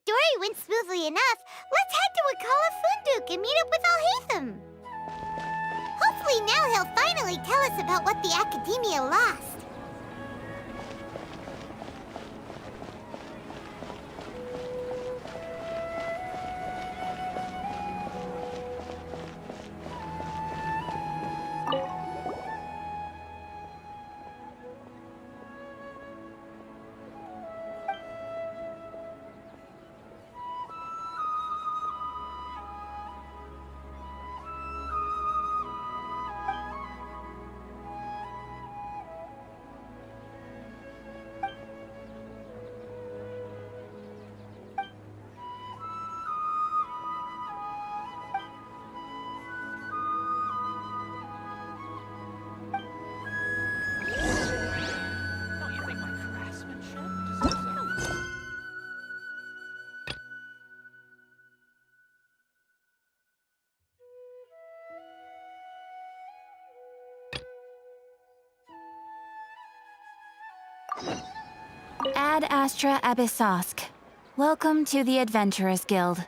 story went smoothly enough, let's head to Wakala Funduk and meet up with Alhaitham. Hopefully now he'll finally tell us about what the Academia lost. Don't you think my craftsmanship deserves a... Ad Astra Abyssosk. Welcome to the Adventurers Guild.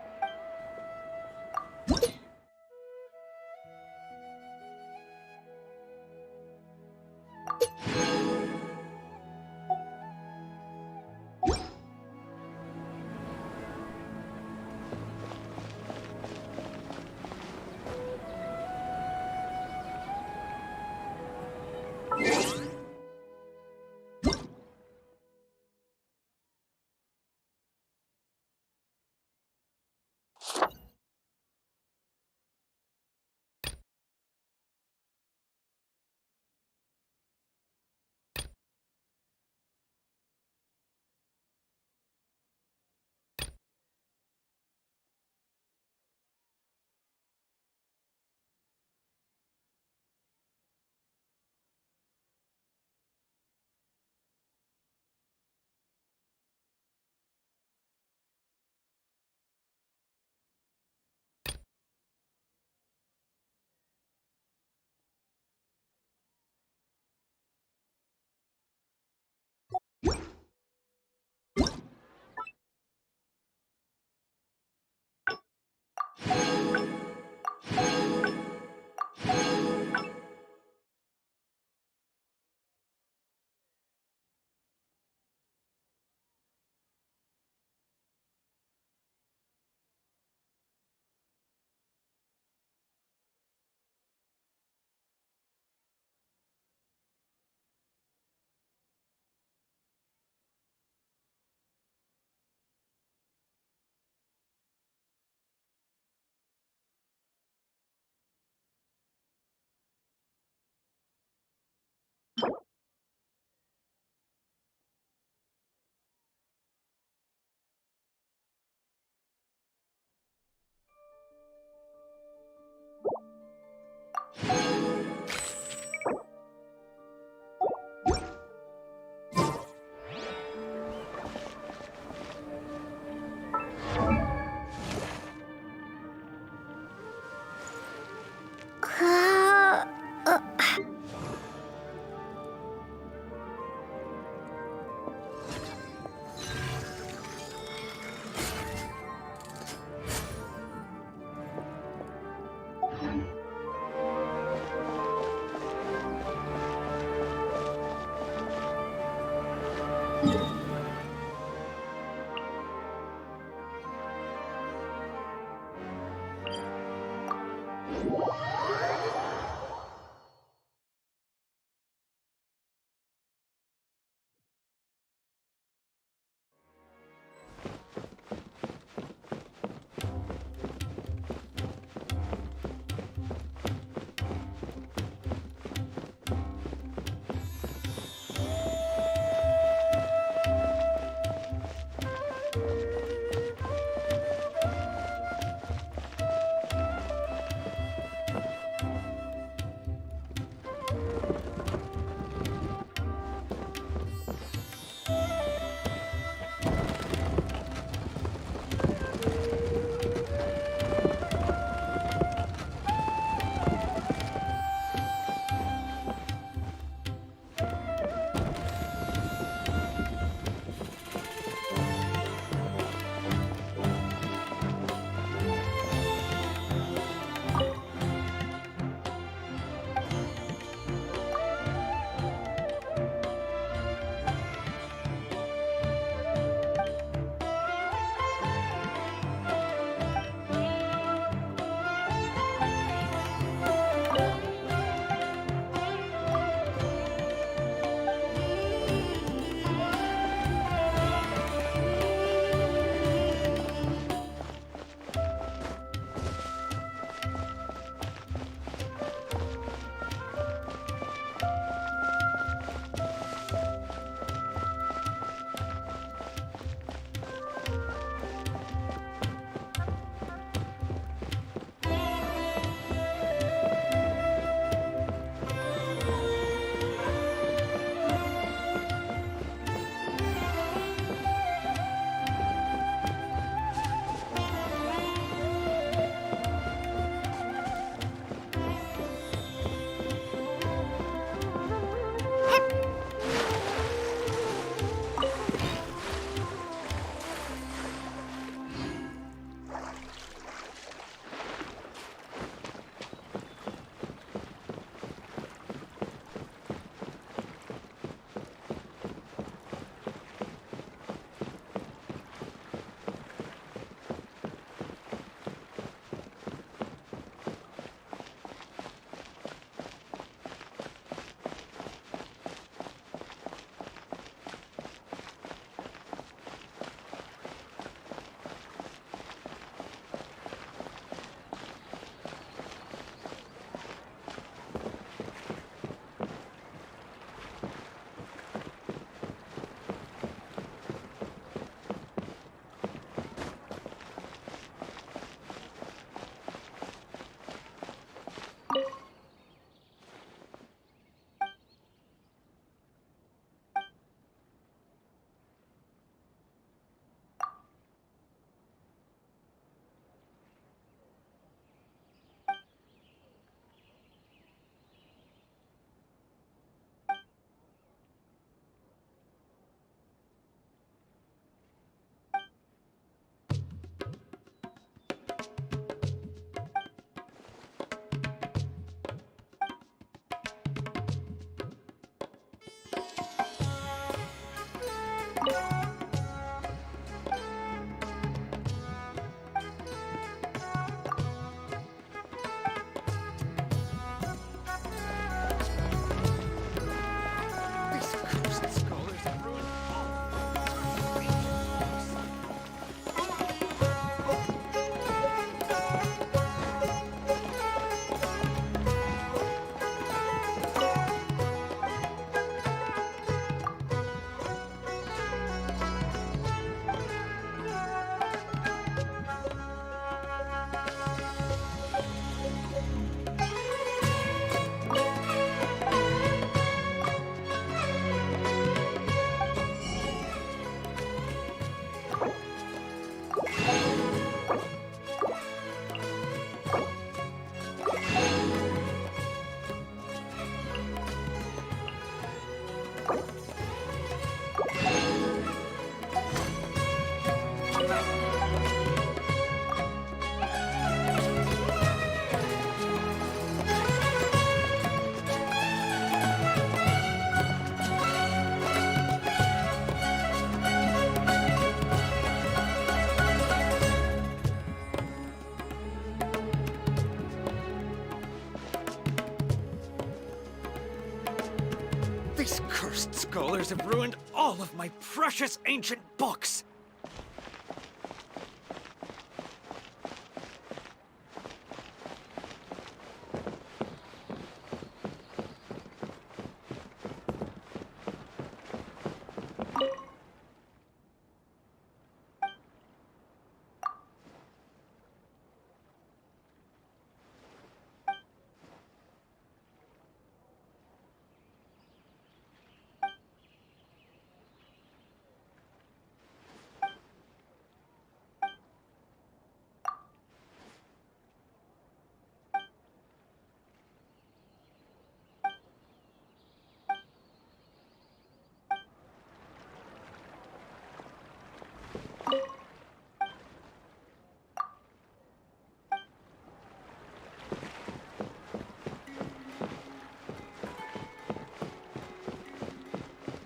These cursed scholars have ruined all of my precious ancient books!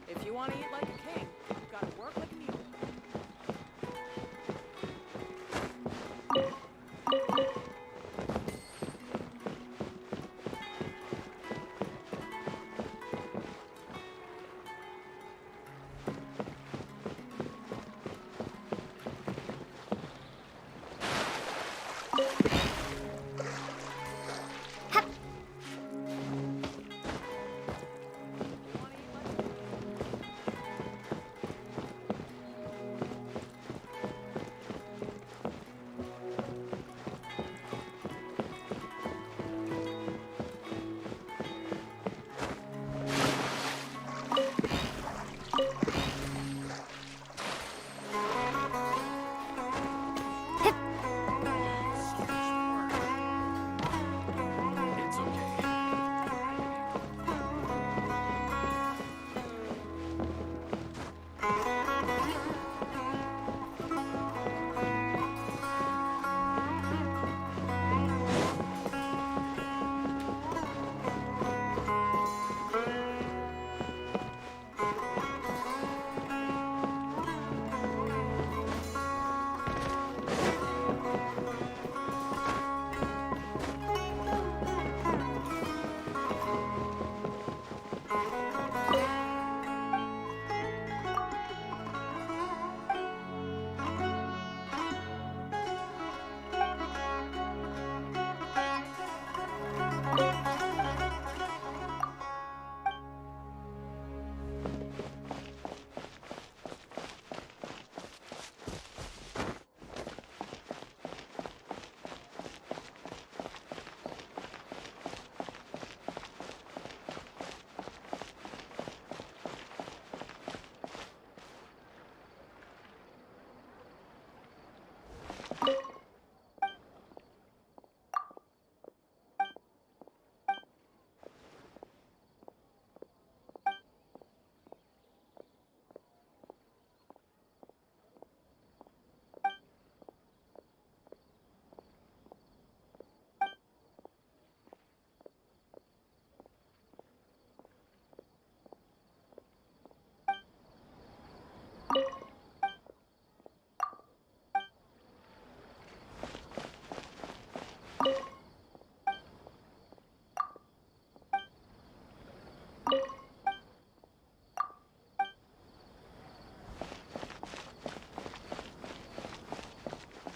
If you want to eat like a king, you've got to work like a mule. It's okay.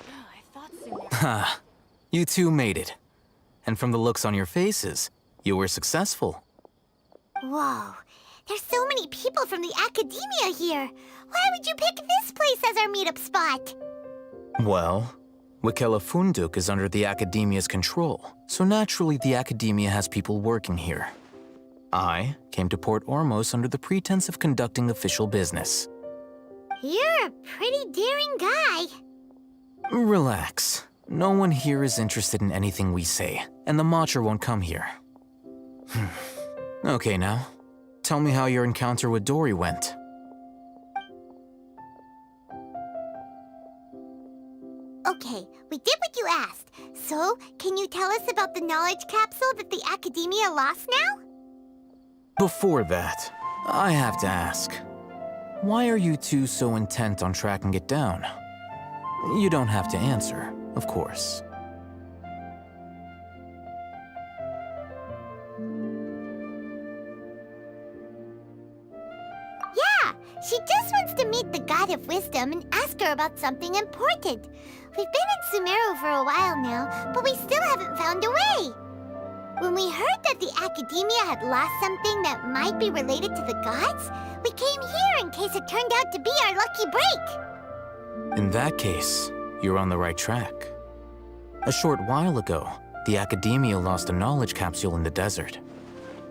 I thought soon. Ha! You two made it. And from the looks on your faces, you were successful. Whoa, there's so many people from the academia here. Why would you pick this place as our meetup spot? Well, Wikela Funduk is under the academia's control, so naturally the academia has people working here. I came to Port Ormos under the pretense of conducting official business. You're a pretty daring guy. Relax. No one here is interested in anything we say, and the Matcher won't come here. Okay now, tell me how your encounter with Dory went. Okay, we did what you asked. So, can you tell us about the knowledge capsule that the Academia lost now? Before that, I have to ask, why are you two so intent on tracking it down? You don't have to answer, of course. Yeah, she just wants to meet the God of Wisdom and ask her about something important. We've been in Sumeru for a while now, but we still haven't found a way. When we heard that the Academia had lost something that might be related to the gods, we came here in case it turned out to be our lucky break. In that case, you're on the right track. A short while ago, the Academia lost a knowledge capsule in the desert.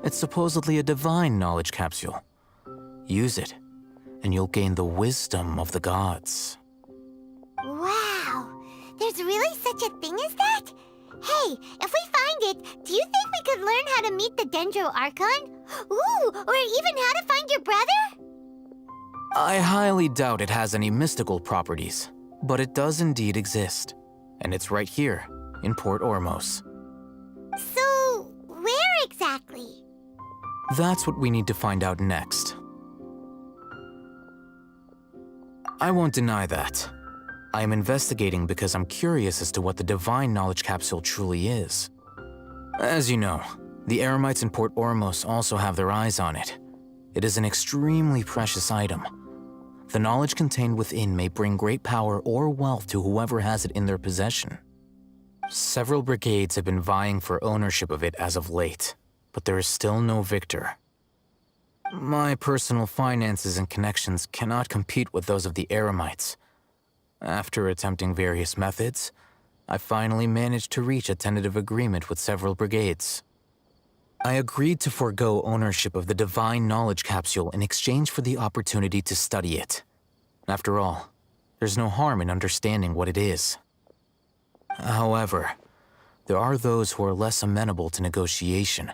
It's supposedly a divine knowledge capsule. Use it, and you'll gain the wisdom of the gods. Wow, there's really such a thing as that? Hey, if we find it, do you think we could learn how to meet the Dendro Archon? Ooh, or even how to find your brother? I highly doubt it has any mystical properties, but it does indeed exist. And it's right here, in Port Ormos. So, where exactly? That's what we need to find out next. I won't deny that. I am investigating because I'm curious as to what the divine knowledge capsule truly is. As you know, the Eremites in Port Ormos also have their eyes on it. It is an extremely precious item. The knowledge contained within may bring great power or wealth to whoever has it in their possession. Several brigades have been vying for ownership of it as of late, but there is still no victor. My personal finances and connections cannot compete with those of the Eremites. After attempting various methods, I finally managed to reach a tentative agreement with several brigades. I agreed to forego ownership of the divine knowledge capsule in exchange for the opportunity to study it. After all, there's no harm in understanding what it is. However, there are those who are less amenable to negotiation,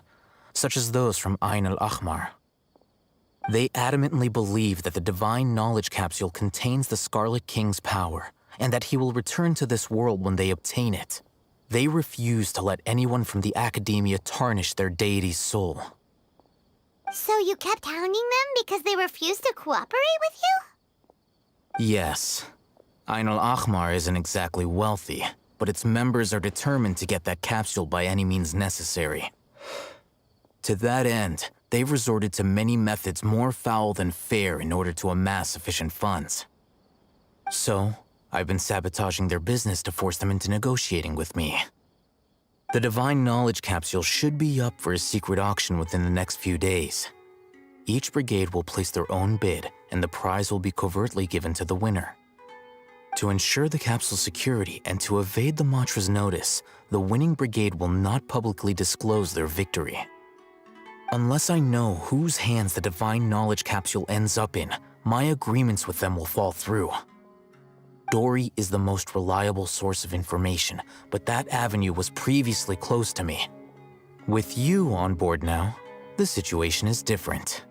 such as those from Ain al-Ahmar. They adamantly believe that the divine knowledge capsule contains the Scarlet King's power, and that he will return to this world when they obtain it. They refuse to let anyone from the Academia tarnish their deity's soul. So you kept hounding them because they refused to cooperate with you? Yes. Ain al-Ahmar isn't exactly wealthy, but its members are determined to get that capsule by any means necessary. To that end, they've resorted to many methods more foul than fair in order to amass sufficient funds. So, I've been sabotaging their business to force them into negotiating with me. The Divine Knowledge Capsule should be up for a secret auction within the next few days. Each brigade will place their own bid, and the prize will be covertly given to the winner. To ensure the capsule's security and to evade the Matra's notice, the winning brigade will not publicly disclose their victory. Unless I know whose hands the Divine Knowledge Capsule ends up in, my agreements with them will fall through. Dory is the most reliable source of information, but that avenue was previously closed to me. With you on board now, the situation is different.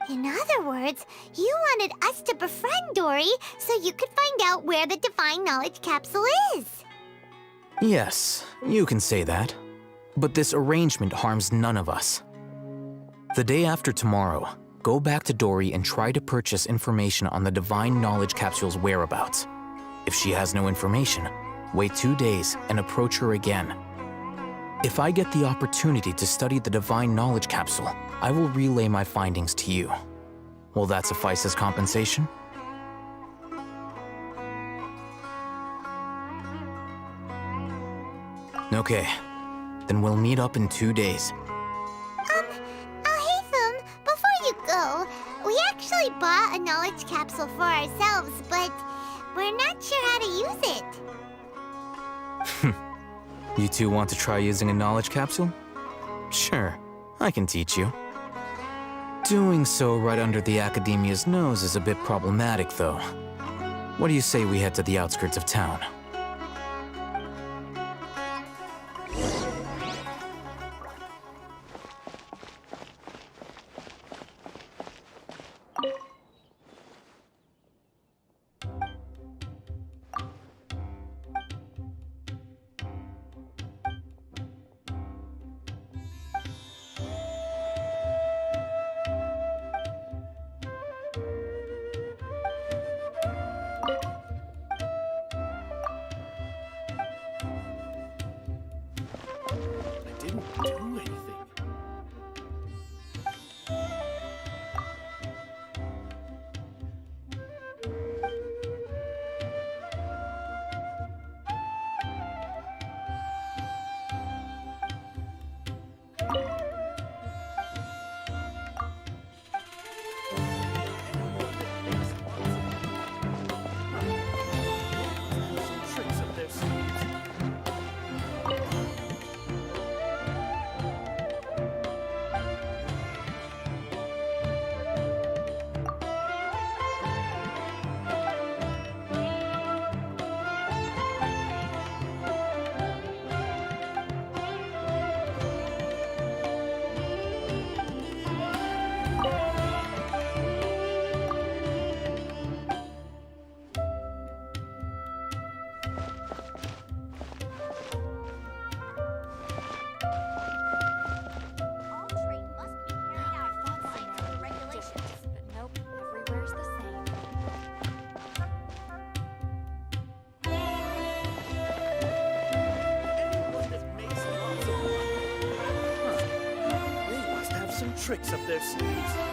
In other words, you wanted us to befriend Dory so you could find out where the Divine Knowledge Capsule is. Yes, you can say that. But this arrangement harms none of us. The day after tomorrow, go back to Dory and try to purchase information on the Divine Knowledge Capsule's whereabouts. If she has no information, wait 2 days and approach her again. If I get the opportunity to study the Divine Knowledge Capsule, I will relay my findings to you. Will that suffice as compensation? Okay, then we'll meet up in 2 days. Alhaitham, before you go, we actually bought a knowledge capsule for ourselves, but we're not sure how to use it. You two want to try using a knowledge capsule? Sure, I can teach you. Doing so right under the Academia's nose is a bit problematic, though. What do you say we head to the outskirts of town? tricks up their sleeves.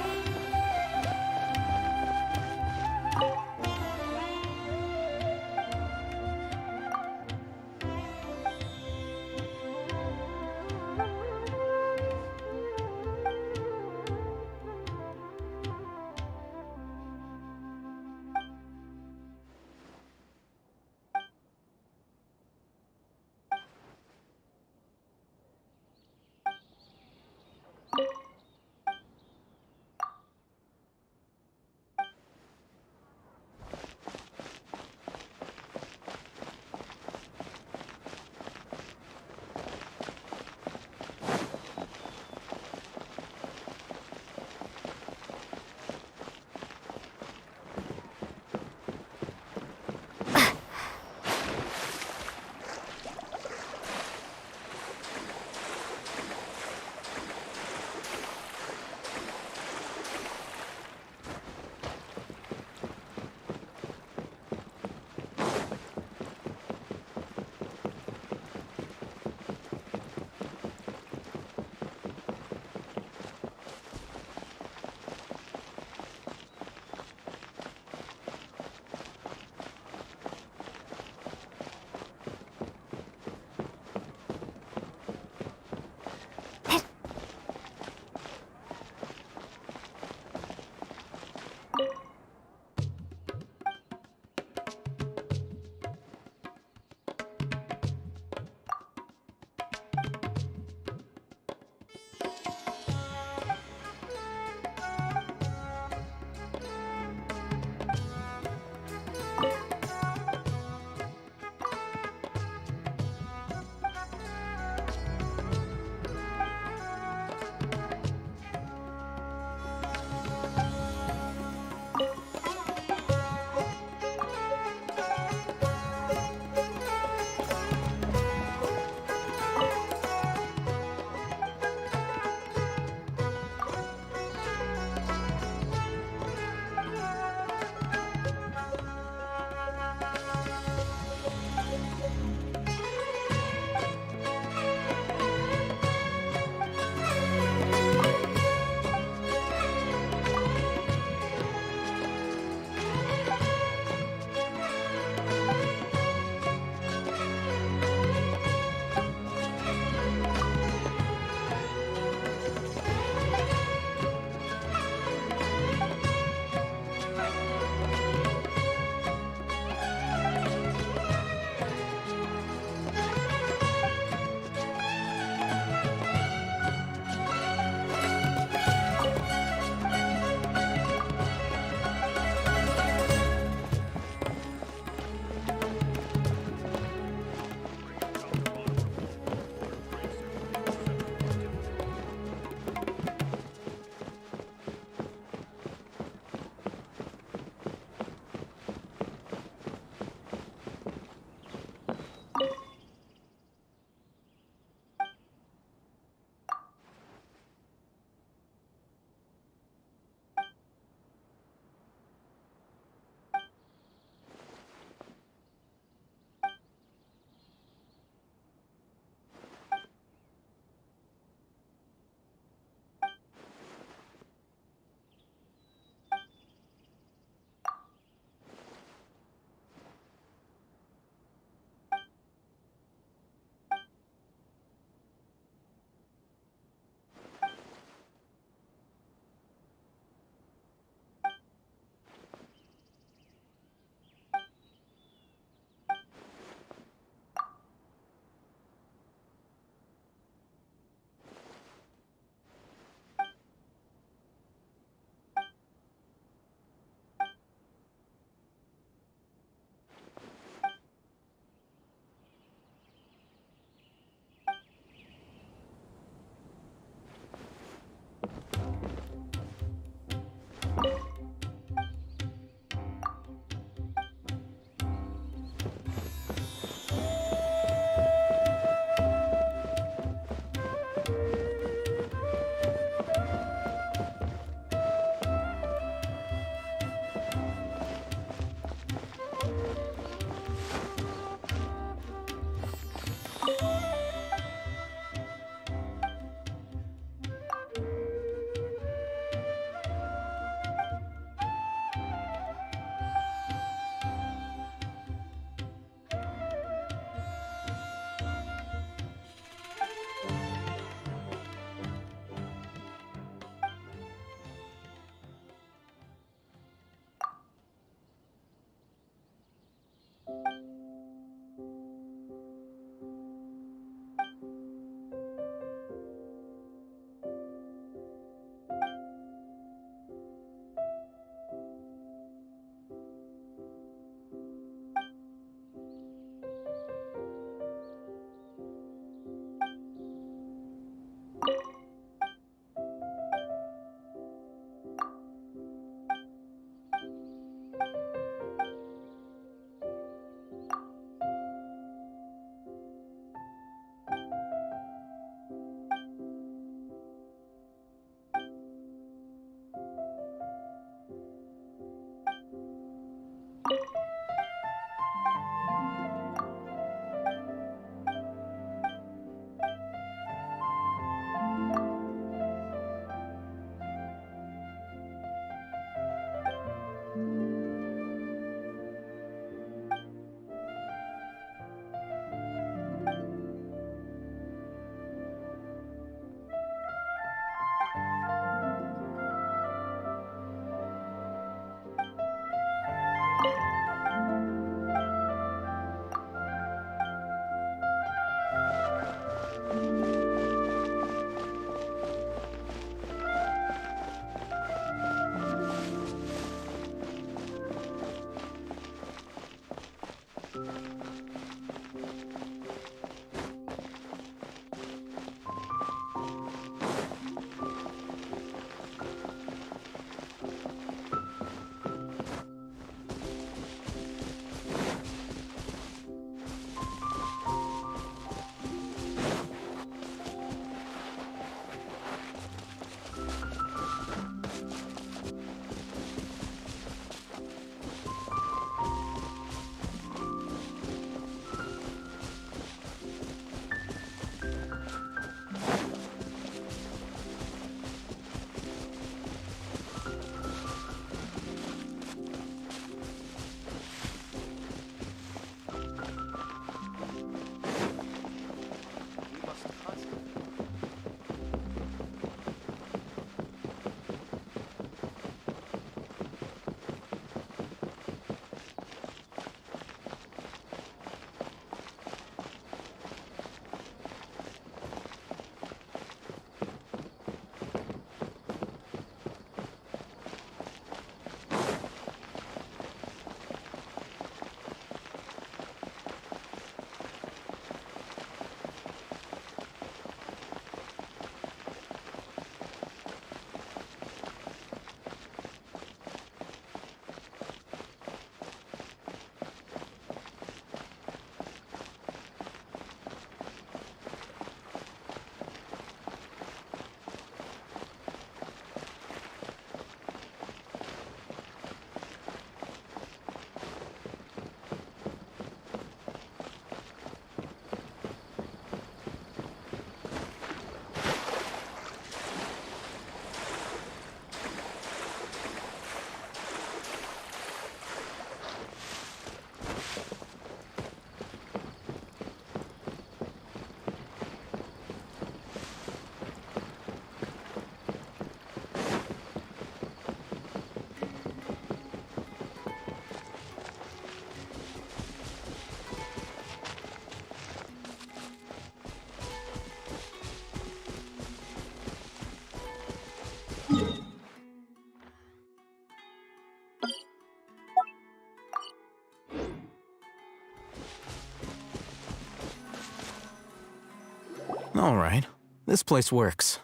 All right. This place works.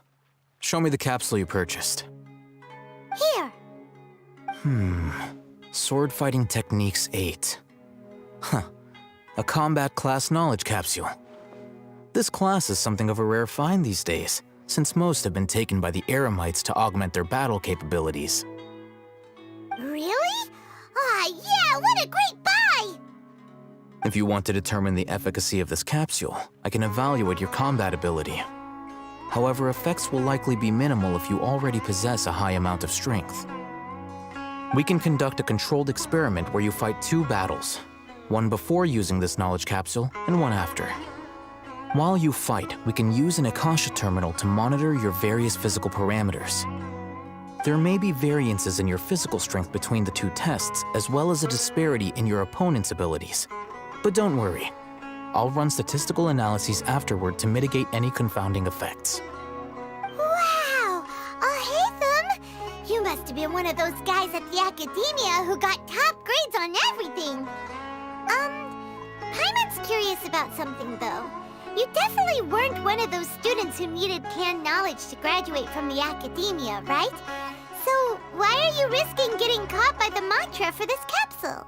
Show me the capsule you purchased. Here. Sword Fighting Techniques 8. Huh. A combat class knowledge capsule. This class is something of a rare find these days, since most have been taken by the Eremites to augment their battle capabilities. Really? Ah, yeah, what a great buy! If you want to determine the efficacy of this capsule, I can evaluate your combat ability. However, effects will likely be minimal if you already possess a high amount of strength. We can conduct a controlled experiment where you fight 2 battles, one before using this knowledge capsule and one after. While you fight, we can use an Akasha terminal to monitor your various physical parameters. There may be variances in your physical strength between the 2 tests, as well as a disparity in your opponent's abilities. But don't worry, I'll run statistical analyses afterward to mitigate any confounding effects. Wow! Hatham! You must have been one of those guys at the academia who got top grades on everything. Paimon's curious about something, though. You definitely weren't one of those students who needed canned knowledge to graduate from the academia, right? So why are you risking getting caught by the mantra for this capsule?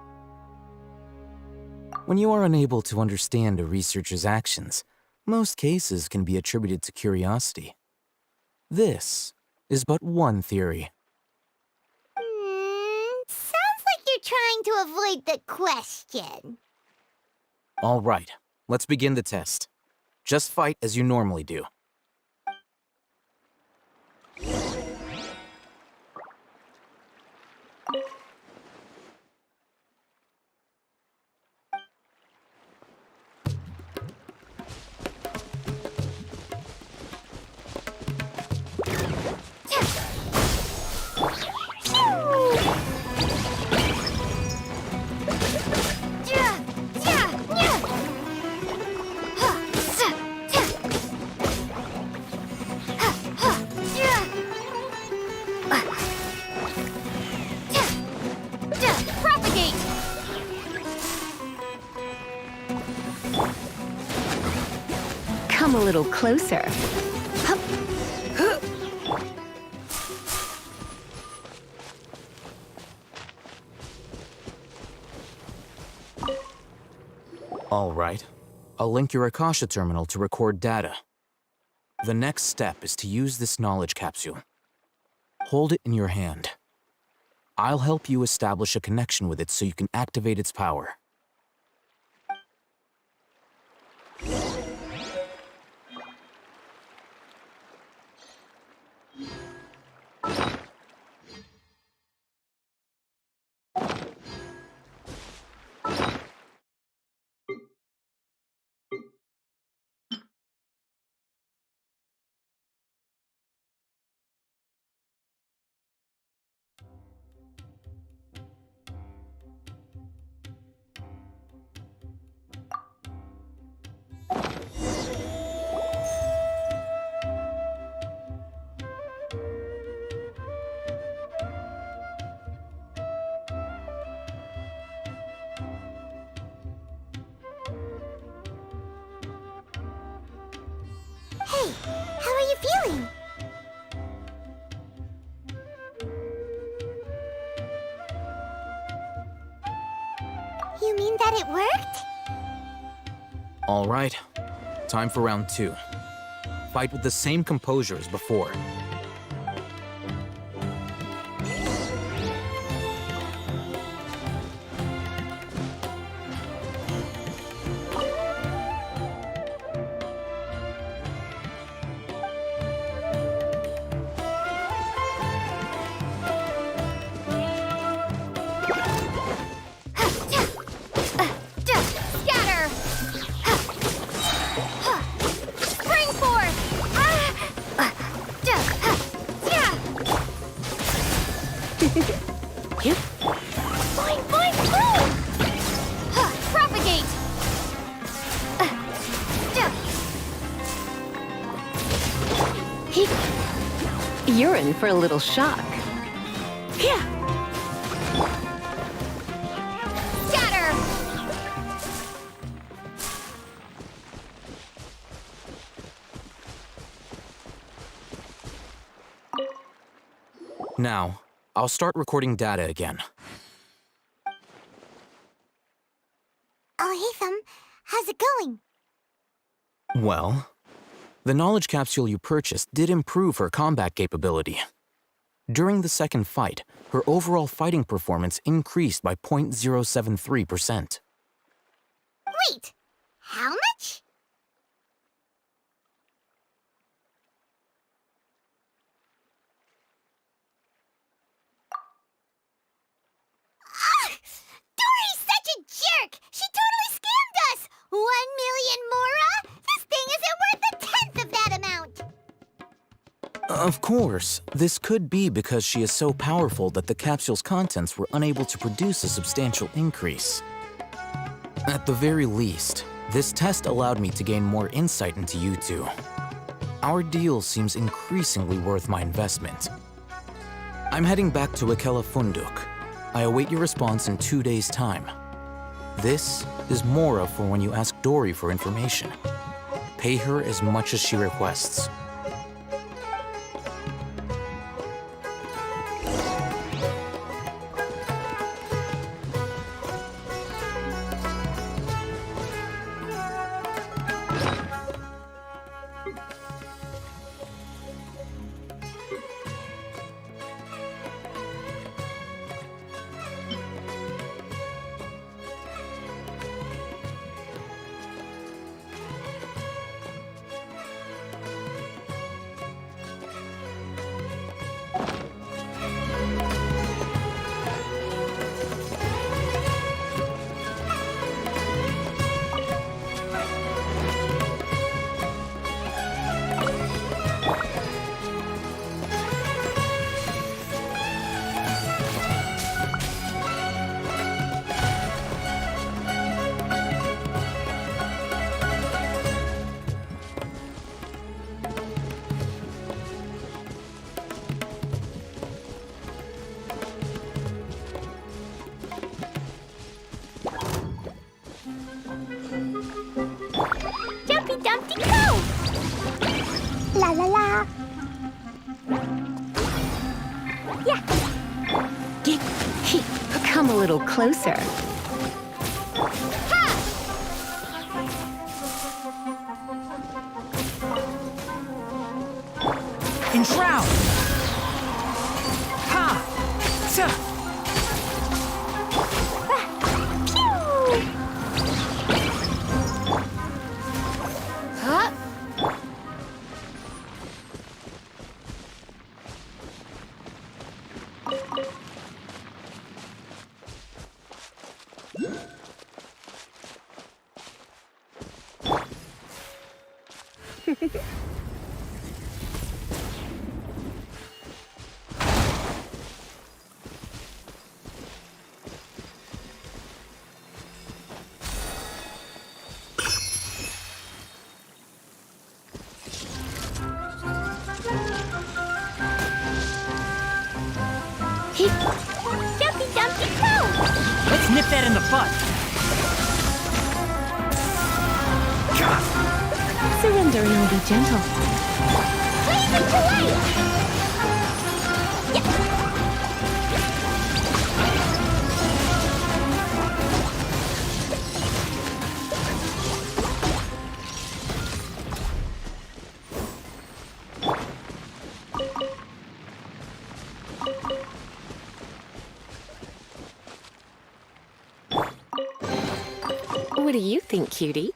When you are unable to understand a researcher's actions, most cases can be attributed to curiosity. This is but one theory. Sounds like you're trying to avoid the question. All right, let's begin the test. Just fight as you normally do. Propagate! Come a little closer. All right. I'll link your Akasha terminal to record data. The next step is to use this knowledge capsule. Hold it in your hand. I'll help you establish a connection with it so you can activate its power. Hey, how are you feeling? You mean that it worked? All right. Time for round 2. Fight with the same composure as before. Scatter! Spring forth! Boing, boing, boom! Propagate! You're in for a little shock. Scatter! Now, I'll start recording data again. Oh, hey, Thumb. How's it going? Well, the knowledge capsule you purchased did improve her combat capability. During the second fight, her overall fighting performance increased by 0.073%. Wait, how much? Ah! Dory's such a jerk! She totally scammed us! 1,000,000 mora? This thing isn't worth a tenth of that amount! Of course, this could be because she is so powerful that the capsule's contents were unable to produce a substantial increase. At the very least, this test allowed me to gain more insight into you two. Our deal seems increasingly worth my investment. I'm heading back to Ikela Funduk. I await your response in 2 days' time. This is Mora for when you ask Dory for information. Pay her as much as she requests. Jumpy Dumpty go! La la la! Come a little closer. Enshroud! Ha! Sa! Huh? Jumpy Dumpty go! Let's nip that in the bud! Surrender and I'll be gentle. Blaze into light! What do you think, cutie?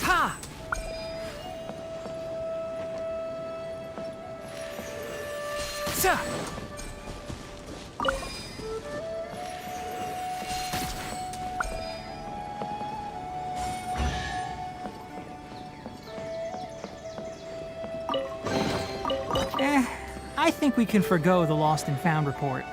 Ha! Sa! I think we can forgo the lost and found report.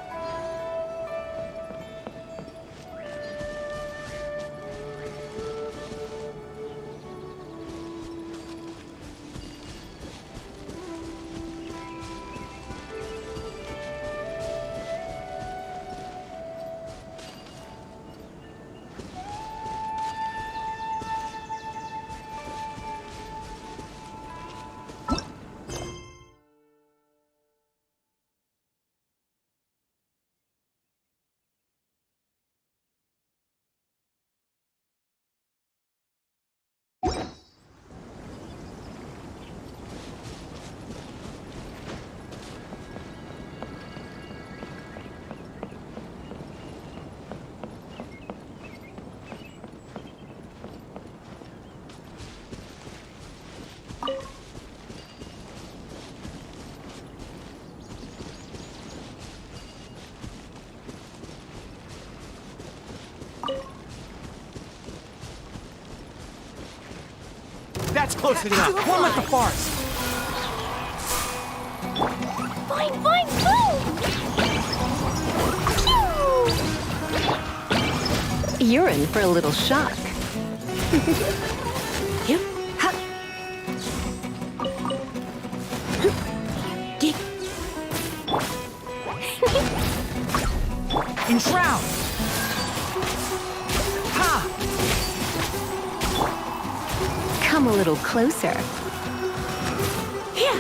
That's close enough. One with the forest. Fine, fine, boom! You're in for a little shock. Yep. Ha. Get. Enshroud! Ha! Come a little closer. Yeah.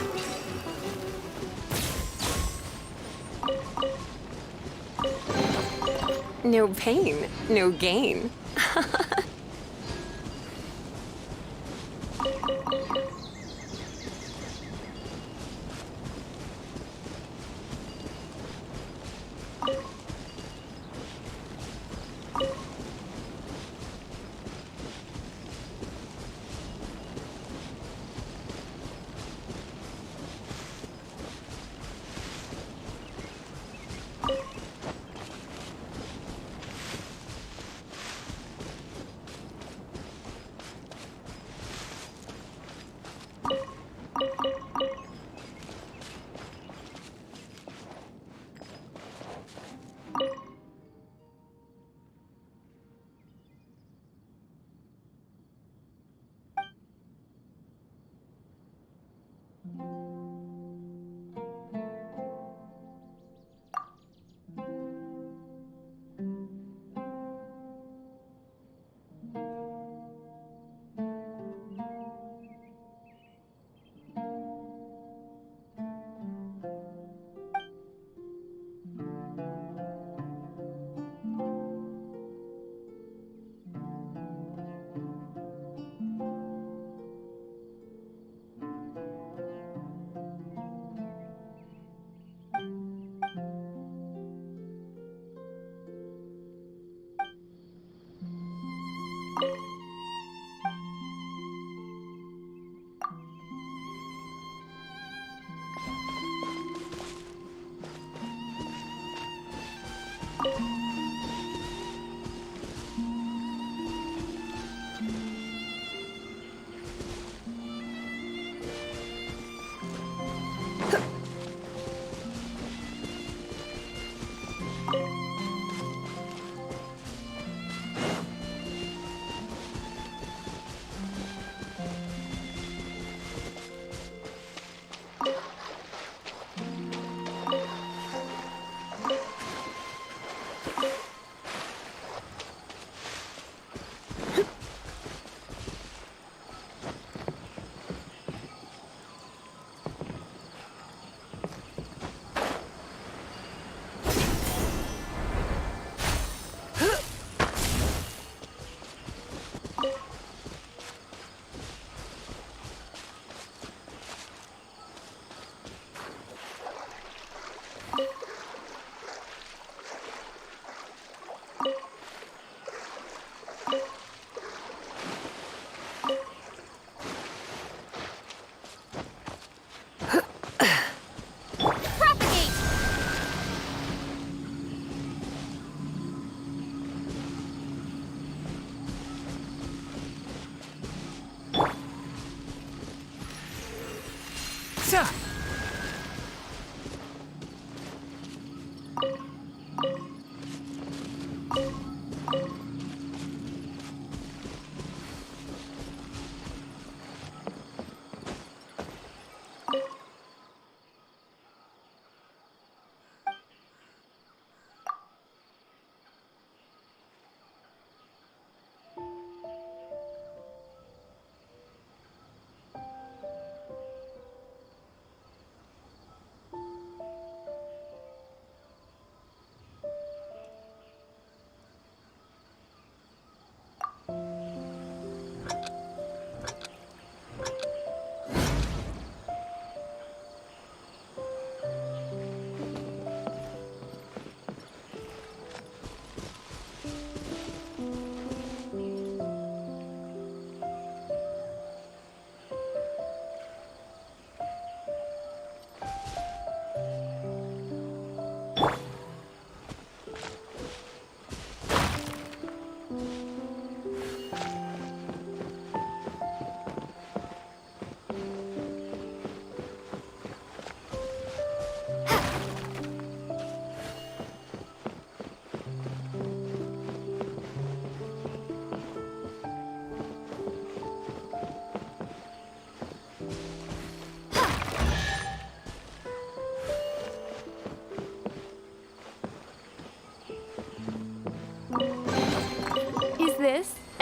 No pain, no gain.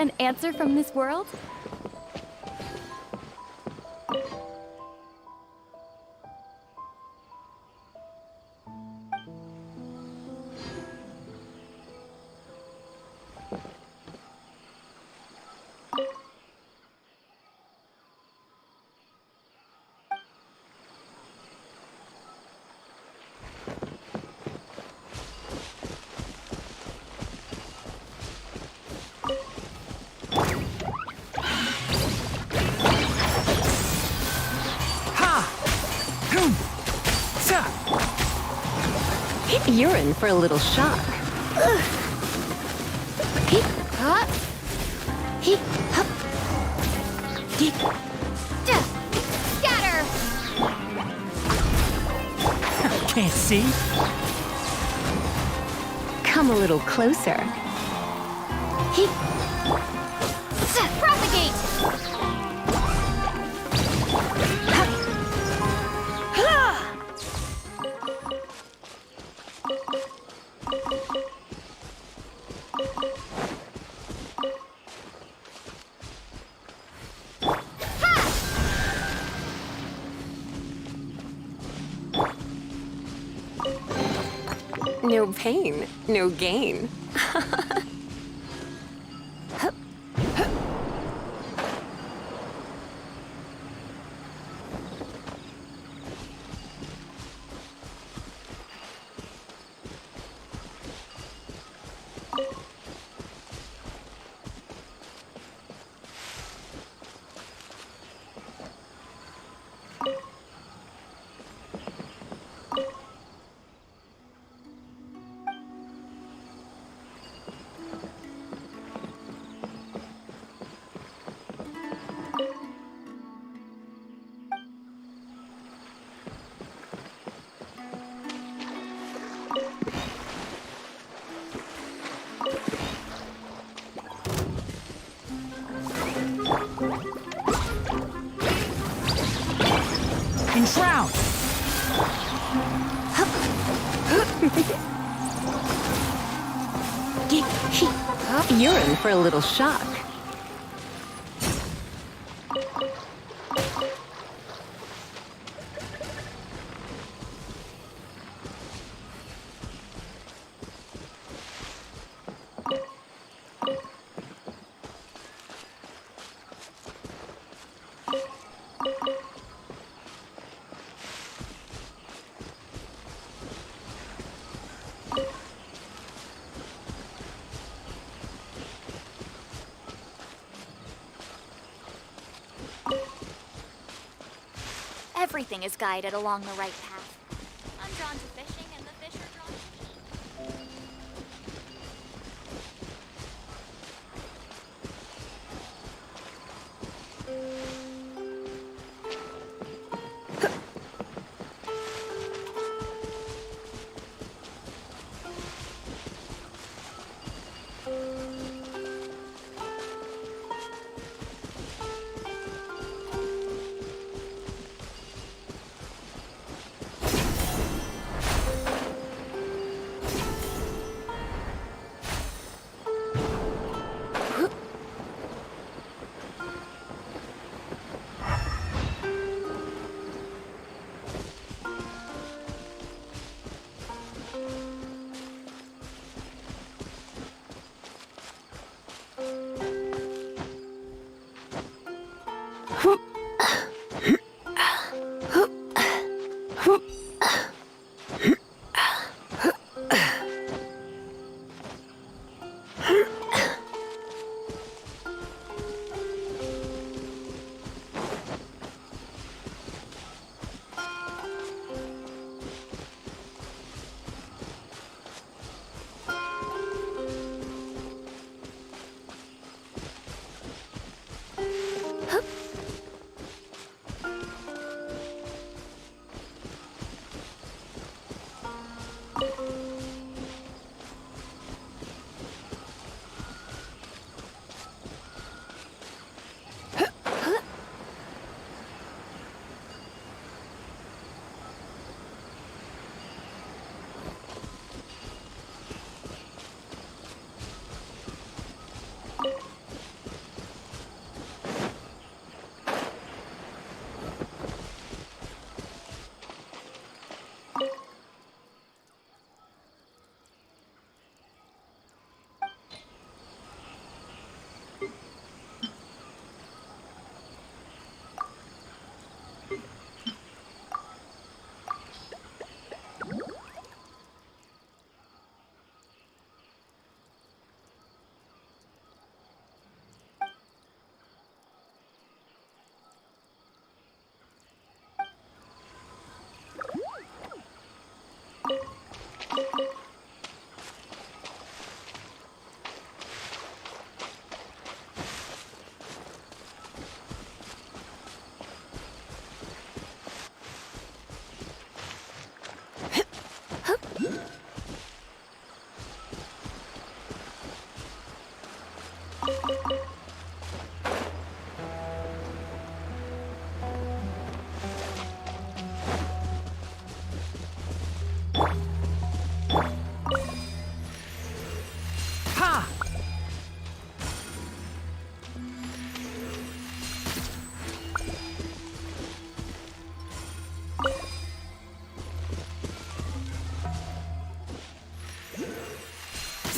An answer from this world? You're in for a little shock. Scatter! Can't see? Come a little closer. Propagate! No pain, no gain. Enshroud! You're in for a little shock. Everything is guided along the right path. I'm drawn to fishing, and the fish are drawn to me.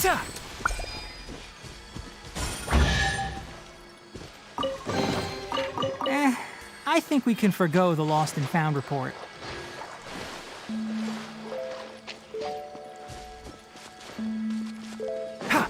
Sa! I think we can forgo the lost and found report. Ha!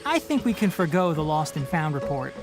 I think we can forgo the lost and found report.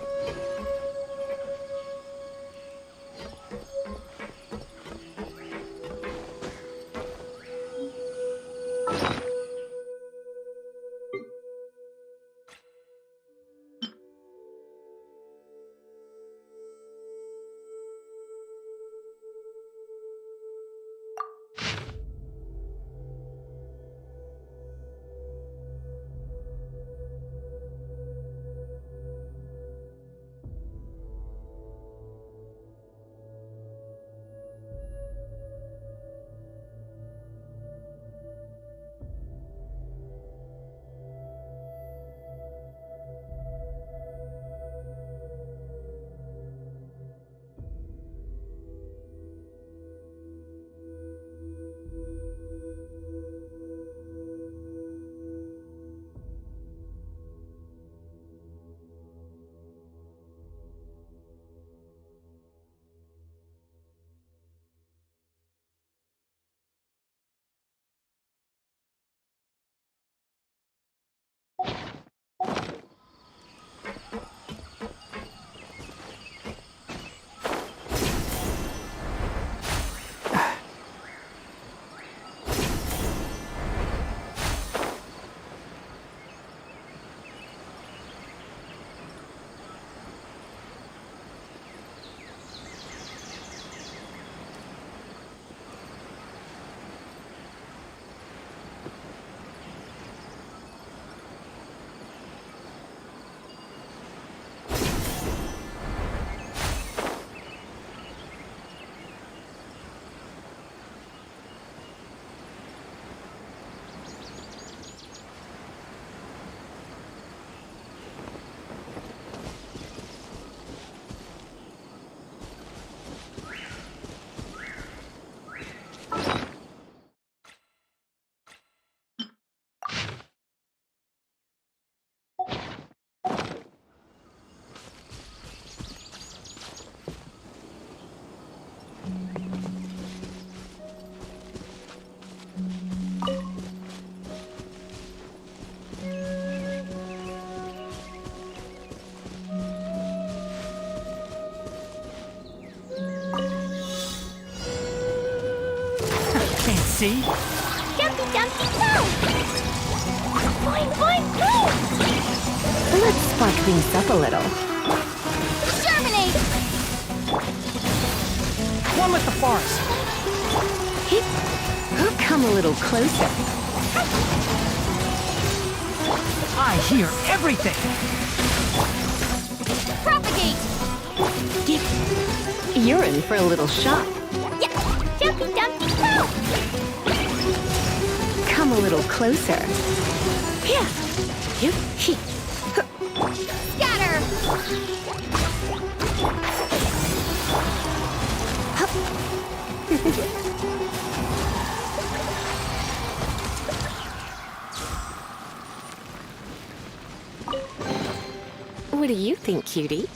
See? Jumpy, jumpy, go! Boing, boing, boing! Let's spark things up a little. Exterminate! One with the forest. Come a little closer. I hear everything. Propagate! You're in for a little shock. Jumpy, jumpy, go! Come a little closer. Scatter! do you think, cutie?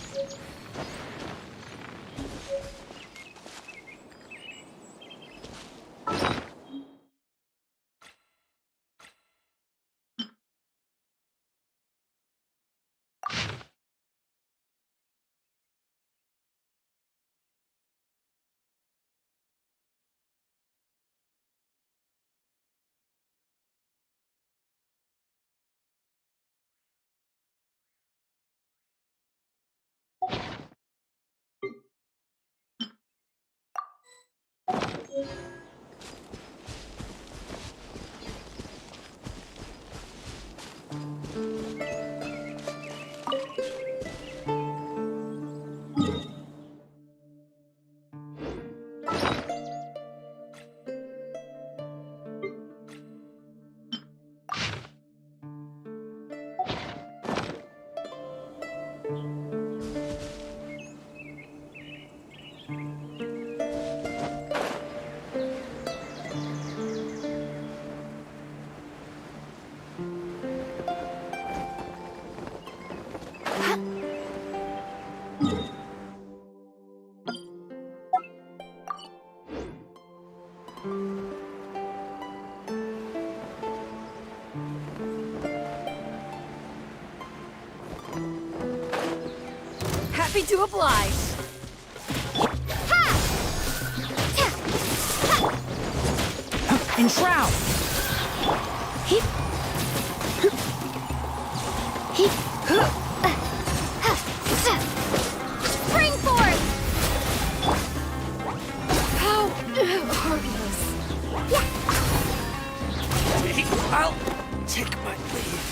Happy to oblige. Enshroud! Spring forth! How heartless. I'll take my leave.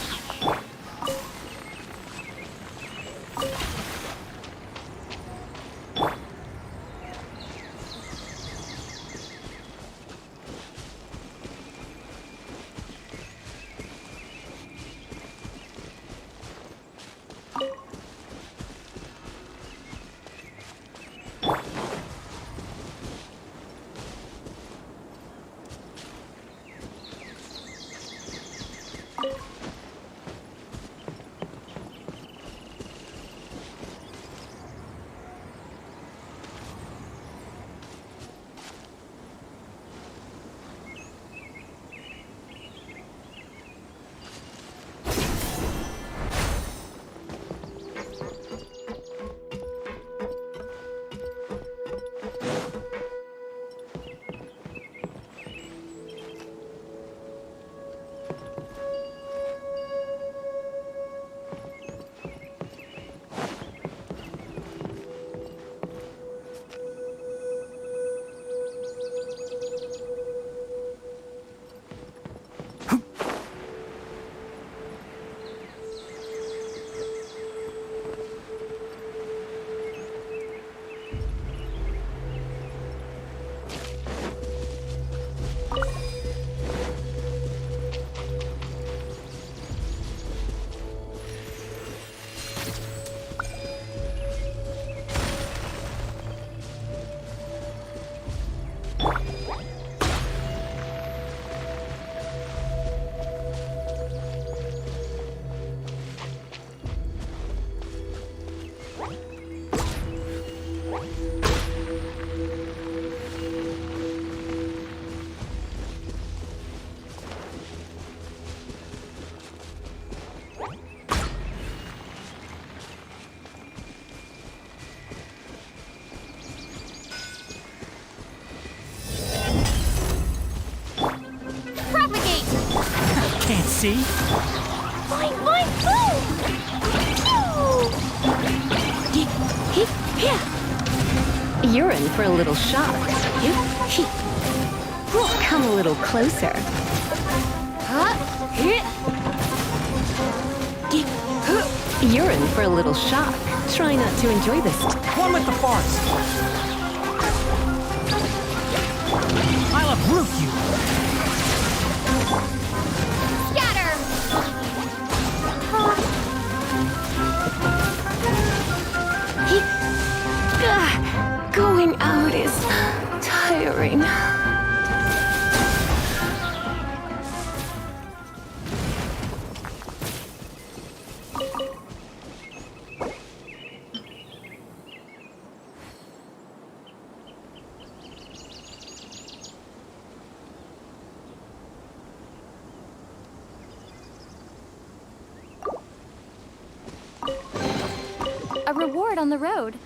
Can't see? Mine, boom! You're in for a little shock. Come a little closer. You're in for a little shock. Try not to enjoy this. One with the farts! I'll uproot you! Scatter! Going out is tiring. reward on the road.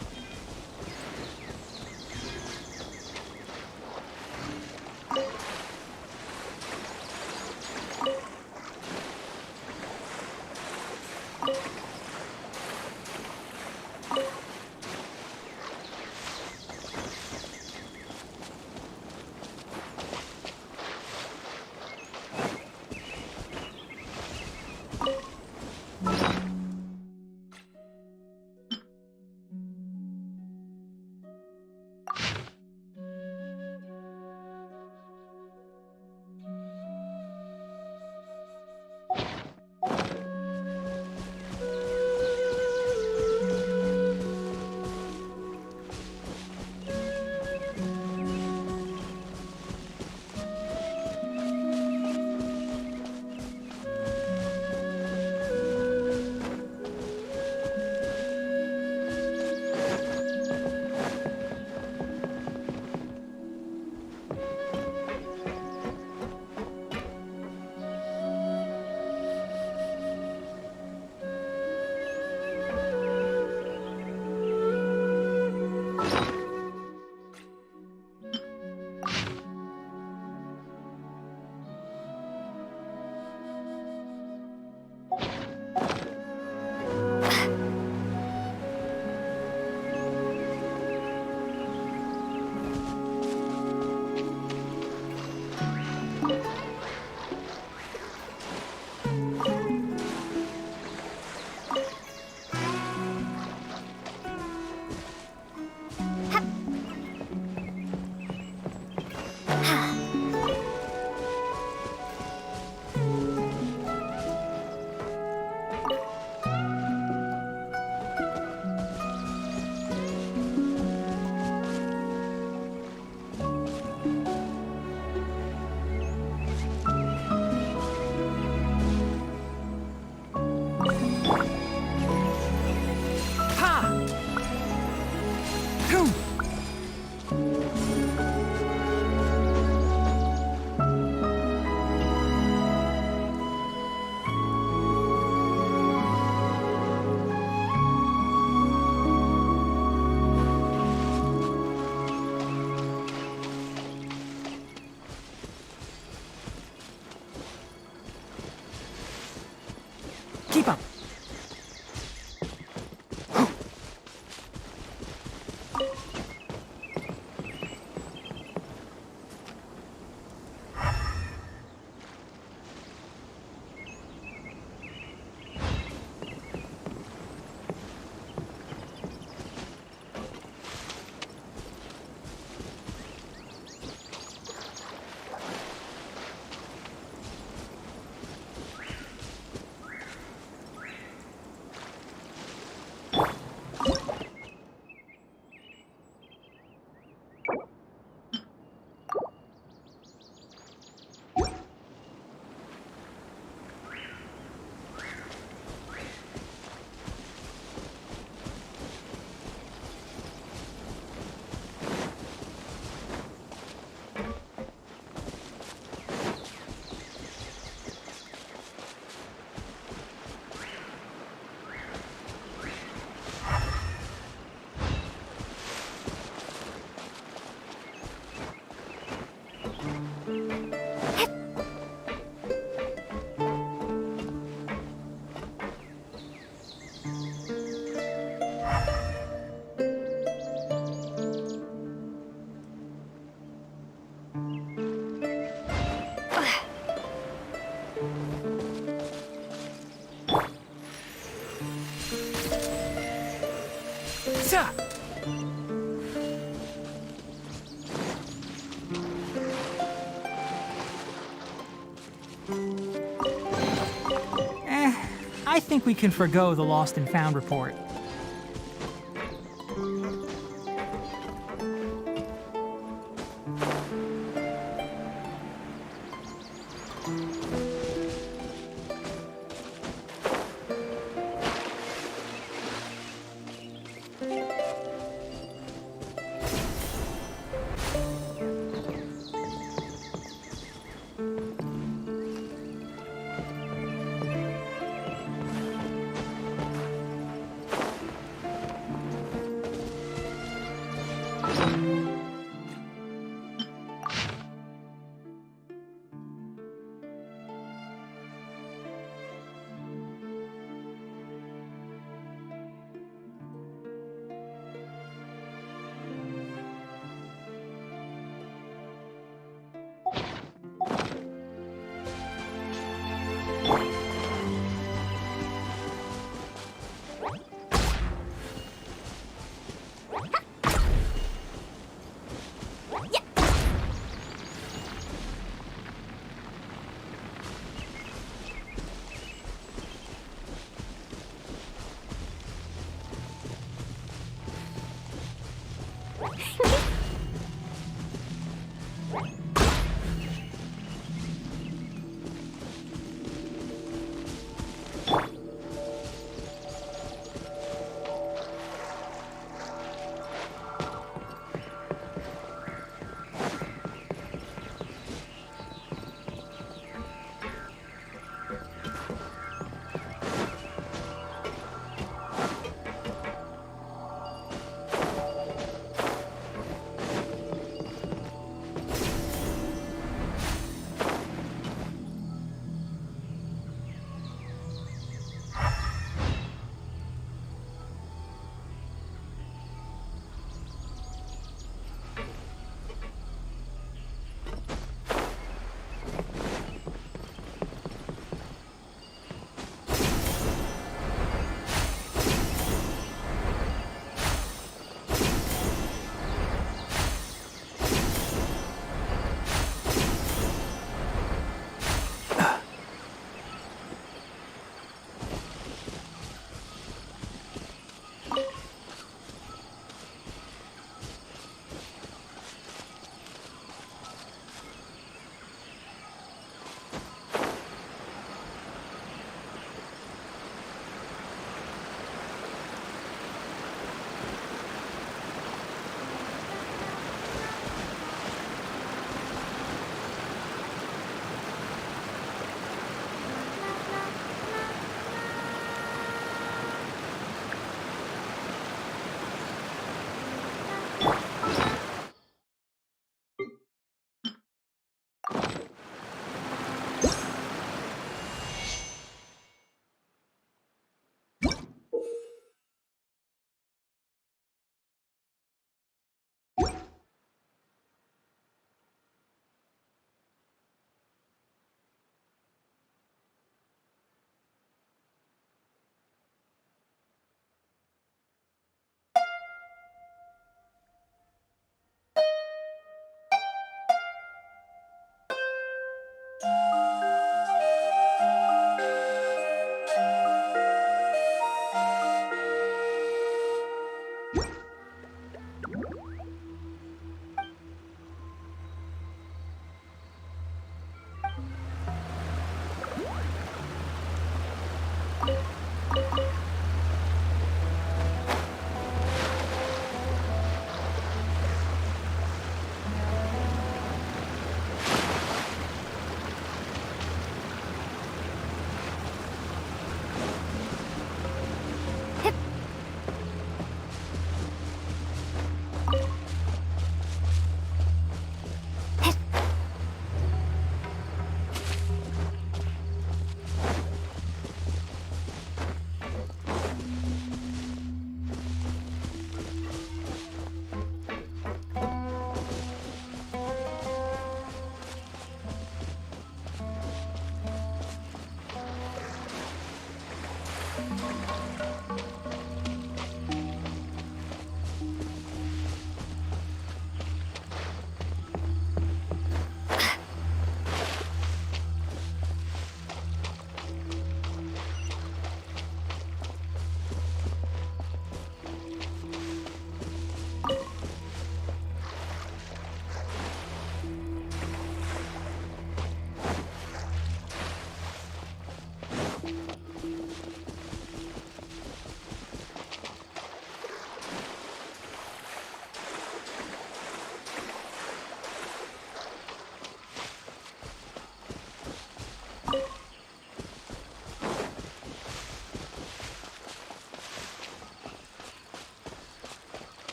Keep up. Stop! I think we can forgo the lost and found report.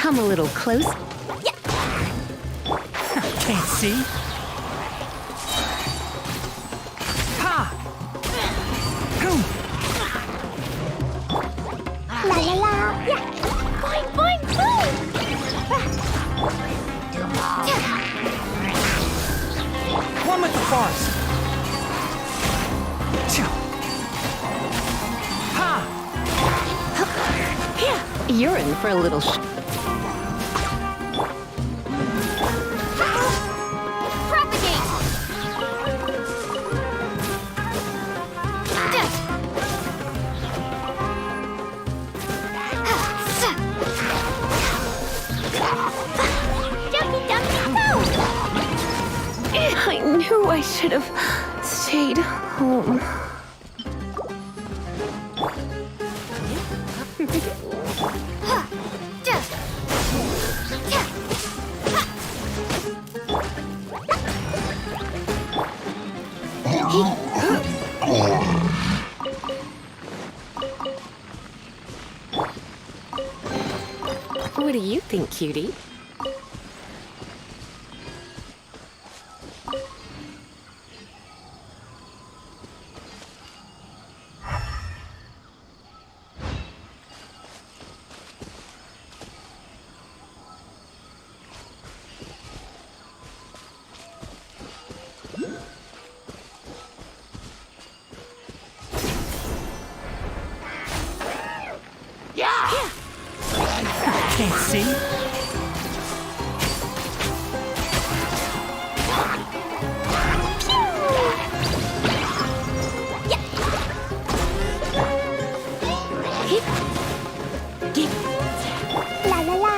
Come a little close. Can't see. Ha! Boom! La la la. Yeah. Boing, boing, boing. One with the force. Ha! You're in for a little Propagate. Dumpy, dumpy, go. I knew I should have stayed home. What do you think, cutie? Can't see. La la la.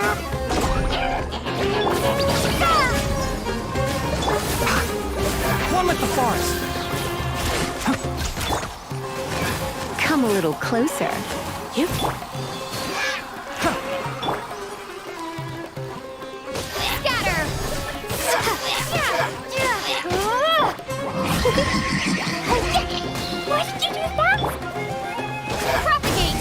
One with the force. Come a little closer. Scatter. Why did you do that? Propagate.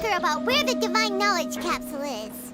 ask her about where the Divine Knowledge Capsule is.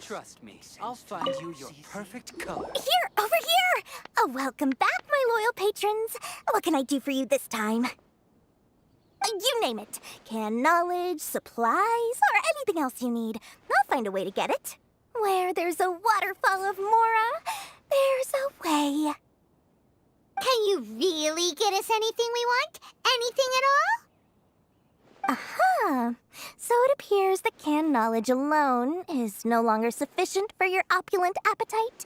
Trust me, I'll find you your perfect color. Here, over here! Oh, welcome back, my loyal patrons. What can I do for you this time? You name it. Can knowledge, supplies, or anything else you need. I'll find a way to get it. Where there's a waterfall of Mora, there's a way. Can you really get us anything we want? Anything at all? Aha! So it appears that canned knowledge alone is no longer sufficient for your opulent appetite.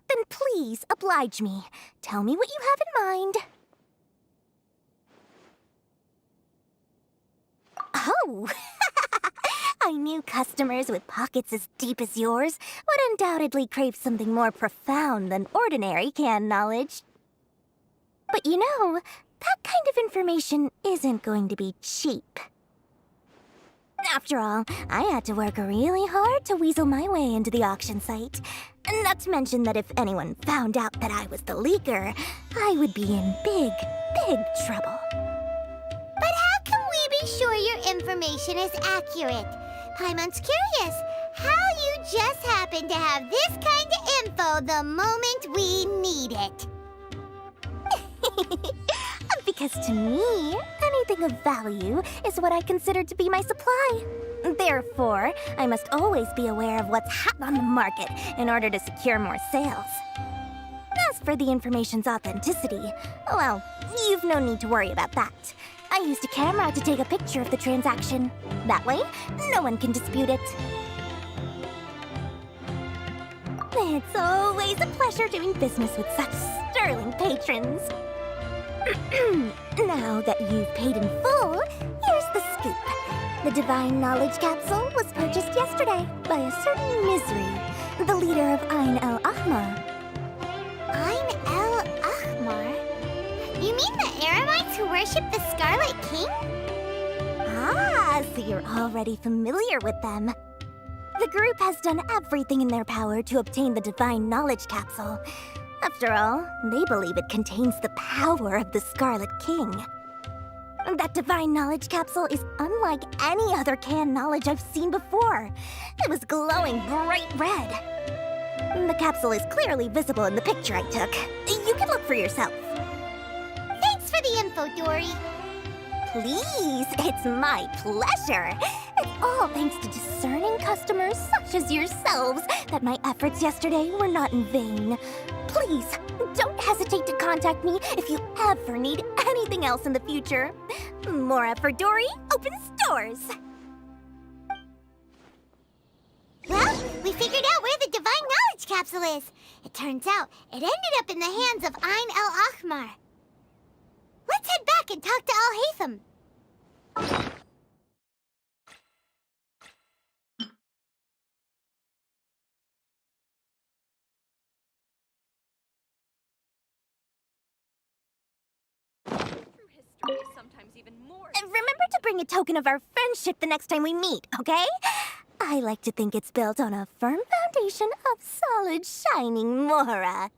Then please oblige me. Tell me what you have in mind. Oh! I knew Discerning customers with pockets as deep as yours would undoubtedly crave something more profound than ordinary canned knowledge. But you know, that kind of information isn't going to be cheap. After all, I had to work really hard to weasel my way into the auction site. Not to mention that if anyone found out that I was the leaker, I would be in big, big trouble. But how can we be sure your information is accurate? Paimon's curious how you just happen to have this kind of info the moment we need it. Because to me, anything of value is what I consider to be my supply. Therefore, I must always be aware of what's hot on the market in order to secure more sales. As for the information's authenticity, well, you've no need to worry about that. I used a camera to take a picture of the transaction. That way, no one can dispute it. It's always a pleasure doing business with such sterling patrons. Now that you've paid in full, here's the scoop. The Divine Knowledge Capsule was purchased yesterday by a certain Misery, the leader of Ain el-Ahmar. Ain el-Ahmar? You mean the Eremites who worship the Scarlet King? Ah, so you're already familiar with them. The group has done everything in their power to obtain the Divine Knowledge Capsule. After all, they believe it contains the power of the Scarlet King. That Divine Knowledge Capsule is unlike any other canned knowledge I've seen before. It was glowing bright red. The capsule is clearly visible in the picture I took. You can look for yourself. Thanks for the info, Dory. Please, it's my pleasure. It's all thanks to discerning customers such as yourselves that my efforts yesterday were not in vain. Please, don't hesitate to contact me if you ever need anything else in the future. Mora for Dory opens doors. Well, we figured out where the Divine Knowledge Capsule is. It turns out it ended up in the hands of Ain el-Ahmar. Let's head back and talk to Al-Haytham. Sometimes even more. Remember to bring a token of our friendship the next time we meet, okay? I like to think it's built on a firm foundation of solid, shining Mora.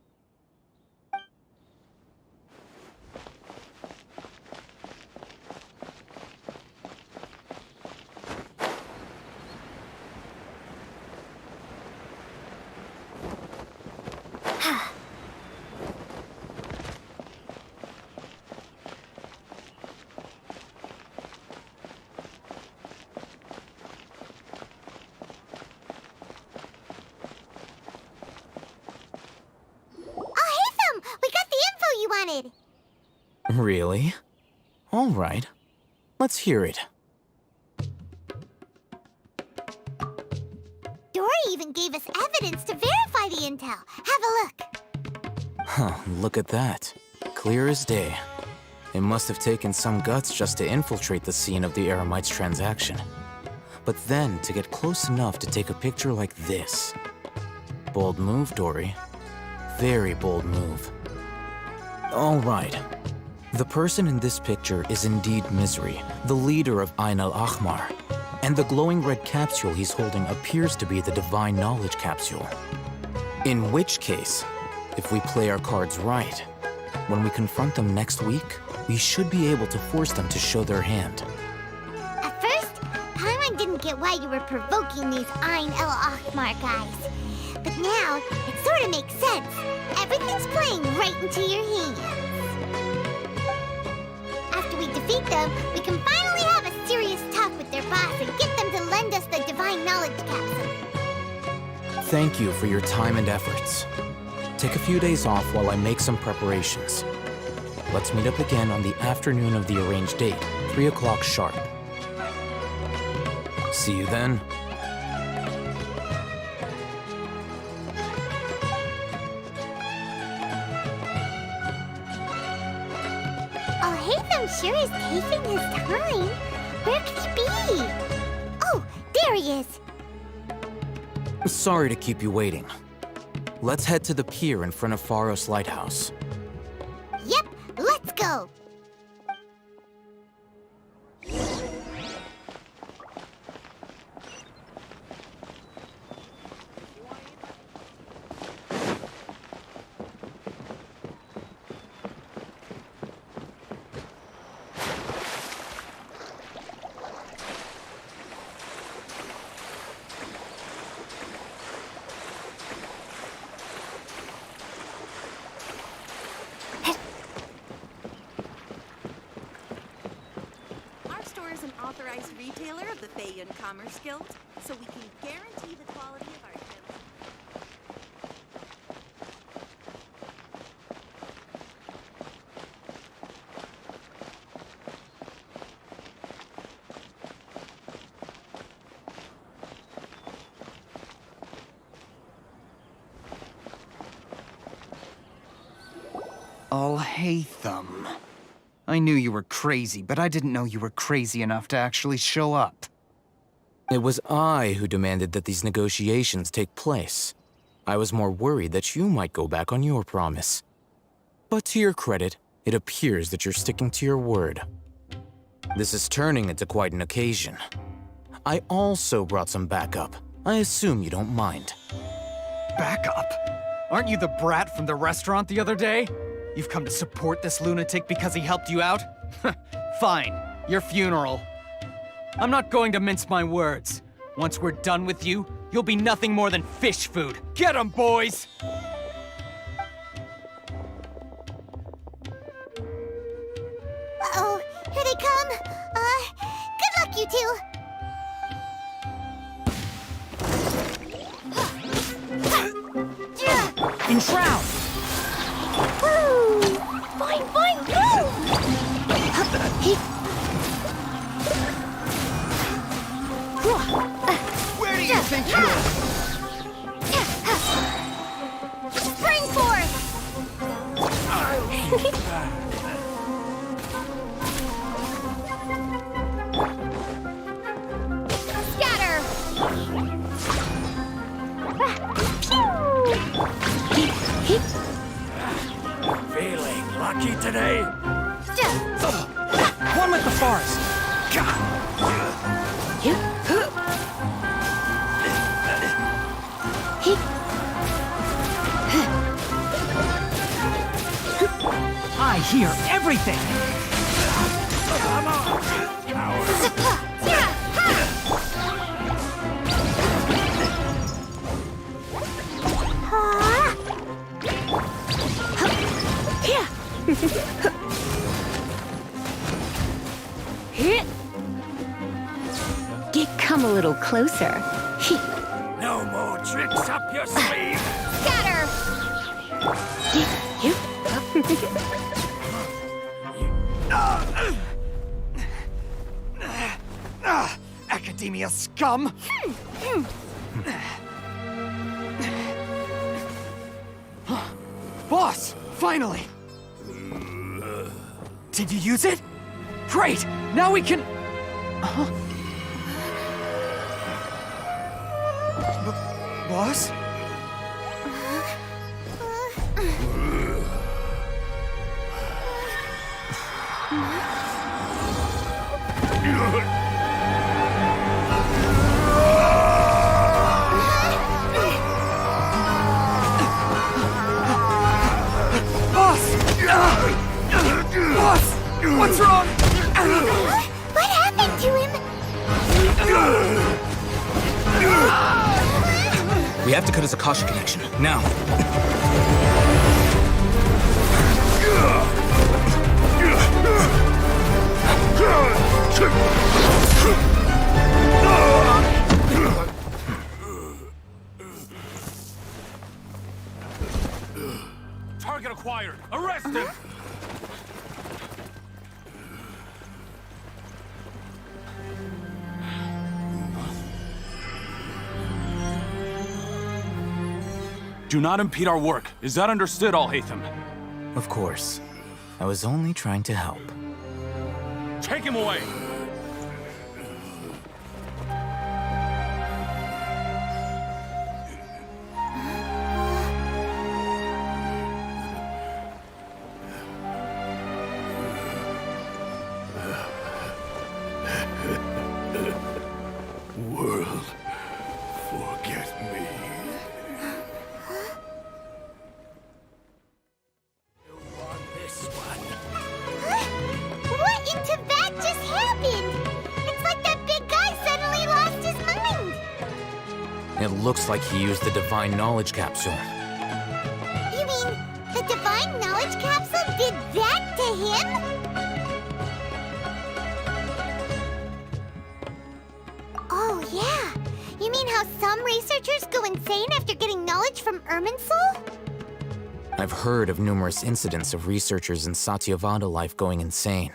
Really? All right. Let's hear it. Dory even gave us evidence to verify the intel. Have a look. Huh, look at that. Clear as day. It must have taken some guts just to infiltrate the scene of the Eremites' transaction. But then to get close enough to take a picture like this. Bold move, Dory. Very bold move. All right. The person in this picture is indeed Misery, the leader of Ain el-Ahmar. And the glowing red capsule he's holding appears to be the Divine Knowledge Capsule. In which case, if we play our cards right, when we confront them next week, we should be able to force them to show their hand. At first, Paimon didn't get why you were provoking these Ain el-Ahmar guys. But now, it sort of makes sense. Everything's playing right into your hands. After we defeat them, we can finally have a serious talk with their boss and get them to lend us the Divine Knowledge Capsule. Thank you for your time and efforts. Take a few days off while I make some preparations. Let's meet up again on the afternoon of the arranged date, 3 o'clock sharp. See you then. Al-Haytham sure is taking his time. Where could he be? Oh, there There he is. Sorry to keep you waiting. Let's head to the pier in front of Faros Lighthouse. Yep, let's go. Our store is an authorized retailer of the Feiyan Commerce Guild, so we can guarantee the quality of our goods. Alhaitham. I knew you were crazy, but I didn't know you were crazy enough to actually show up. It was I who demanded that these negotiations take place. I was more worried that you might go back on your promise. But to your credit, it appears that you're sticking to your word. This is turning into quite an occasion. I also brought some backup. I assume you don't mind. Backup? Aren't you the brat from the restaurant the other day? You've come to support this lunatic because he helped you out? Fine, your funeral. I'm not going to mince my words. Once we're done with you, you'll be nothing more than fish food. Get 'em, boys! Uh-oh, here they come. Good luck, you two. Enshroud! Woo! Fine, fine, go! Where do you think you're... Spring forth! Scatter! Feeling lucky today? One with the forest! I hear everything! Come a little closer. No more tricks up your sleeve! Scatter! Academia scum! Boss! Finally! Did you use it? Great! Now we can... Boss? Boss! What's wrong? What happened to him? We have to cut his Akasha connection, now. Target acquired! Arrest him! Do not impede our work. Is that understood, Alhaitham? Of course. I was only trying to help. Take him away! looks like he used the Divine Knowledge Capsule. You mean the Divine Knowledge Capsule did that to him? Oh, yeah. You mean how some researchers go insane after getting knowledge from Irminsul? I've heard of numerous incidents of researchers in Satyavada life going insane.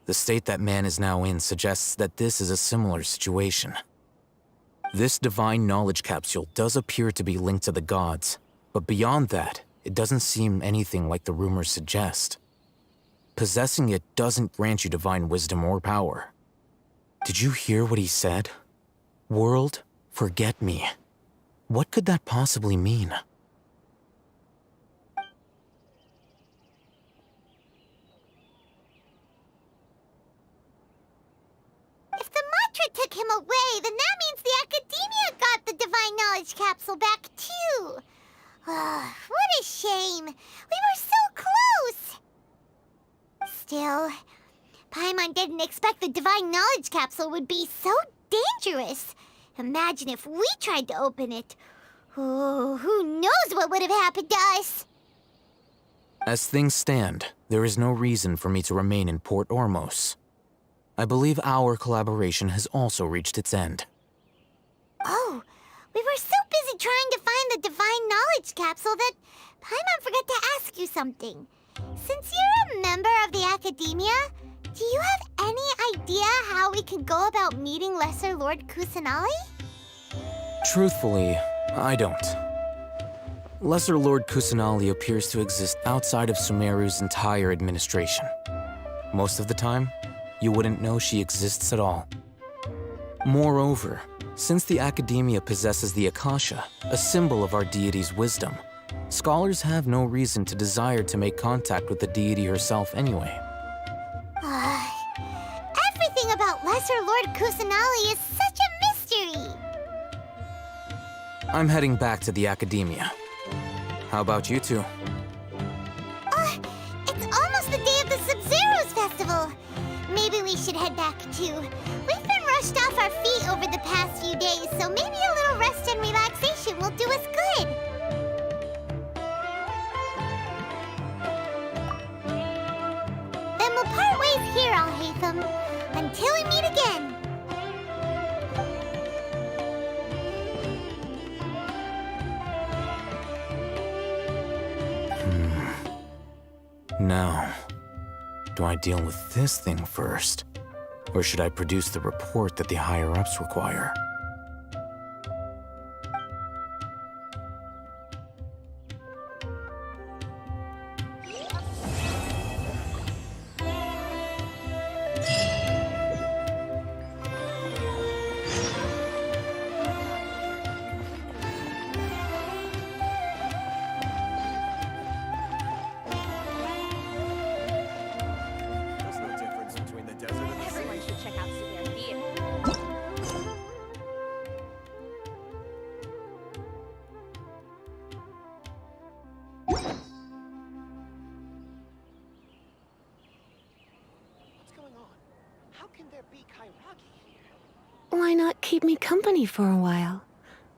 The state that man is now in suggests that this is a similar situation. This Divine Knowledge Capsule does appear to be linked to the gods, but beyond that, it doesn't seem anything like the rumors suggest. Possessing it doesn't grant you divine wisdom or power. Did you hear what he said? World, forget me. What could that possibly mean? If the mantra took him away, then that means the Academia got the Divine Knowledge Capsule back, too. What a shame. We were so close. Still, Paimon didn't expect the Divine Knowledge Capsule would be so dangerous. Imagine if we tried to open it. Oh, who knows what would have happened to us? As things stand, there is no reason for me to remain in Port Ormos. I believe our collaboration has also reached its end. Oh, we were so busy trying to find the Divine Knowledge Capsule that Paimon forgot to ask you something. Since you're a member of the Academia, do you have any idea how we can go about meeting Lesser Lord Kusanali? Truthfully, I don't. Lesser Lord Kusanali appears to exist outside of Sumeru's entire administration. Most of the time, you wouldn't know she exists at all. Moreover, since the Academia possesses the Akasha, a symbol of our deity's wisdom, scholars have no reason to desire to make contact with the deity herself anyway. Everything about Lesser Lord Kusanali is such a mystery! I'm heading back to the Academia. How about you two? It's almost the day of the Sub-Zero's festival. Maybe we should head back too. We've been rushed off our feet over the past few days, so maybe a little rest and relaxation will do us good. Then we'll part ways here, Al-Haytham, until we meet again. Now, do I deal with this thing first? Or should I produce the report that the higher-ups require? There's no difference between the desert and the sea. Everyone should check out Sumer Theater. What's going on? How can there be Kairagi here? Why not keep me company for a while?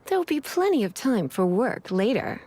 There'll be plenty of time for work later.